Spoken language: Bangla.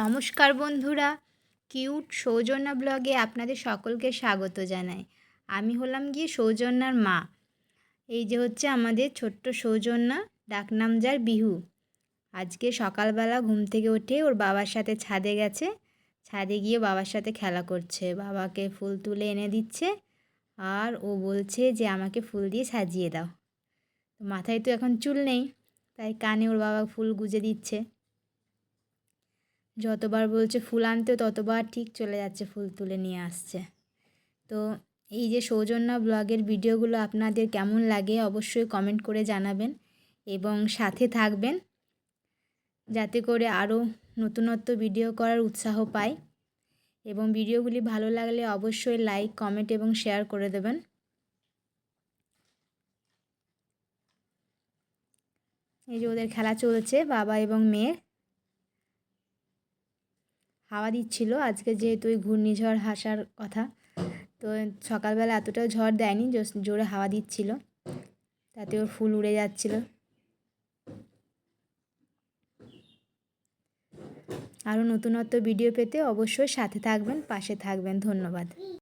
নমস্কার বন্ধুরা, কিউট সৌজন্যা ব্লগে আপনাদের সকলকে স্বাগত জানাই। আমি হলাম গিয়ে সৌজন্যার মা। এই যে হচ্ছে আমাদের ছোট্ট সৌজন্যা, ডাকনাম যার বিহু। আজকে সকালবেলা ঘুম থেকে উঠে ওর বাবার সাথে ছাদে গেছে। ছাদে গিয়ে বাবার সাথে খেলা করছে, বাবাকে ফুল তুলে এনে দিচ্ছে আর ও বলছে যে আমাকে ফুল দিয়ে সাজিয়ে দাও। মাথায় তো এখন চুল নেই, তাই কানে ওর বাবা ফুল গুজে দিচ্ছে। যতবার বলছে ফুল আনতে ততবার ঠিক চলে যাচ্ছে, ফুল তুলে নিয়ে আসছে। তো এই যে সৌজন্যা ব্লগের ভিডিওগুলো আপনাদের কেমন লাগে অবশ্যই কমেন্ট করে জানাবেন এবং সাথে থাকবেন, যাতে করে আরও নতুনত্ব ভিডিও করার উৎসাহ পাই। এবং ভিডিওগুলি ভালো লাগলে অবশ্যই লাইক, কমেন্ট এবং শেয়ার করে দেবেন। এই যে ওদের খেলা চলছে, বাবা এবং মেয়ে। হাওয়া দিচ্ছিল আজকে, যেহেতু ওই ঘূর্ণিঝড় আসার কথা, তো সকালবেলা এতটাও ঝড় দেয়নি, জোরে হাওয়া দিচ্ছিল, তাতে ওর ফুল উড়ে যাচ্ছিল। আরও নতুনত্ব ভিডিও পেতে অবশ্যই সাথে থাকবেন, পাশে থাকবেন। ধন্যবাদ।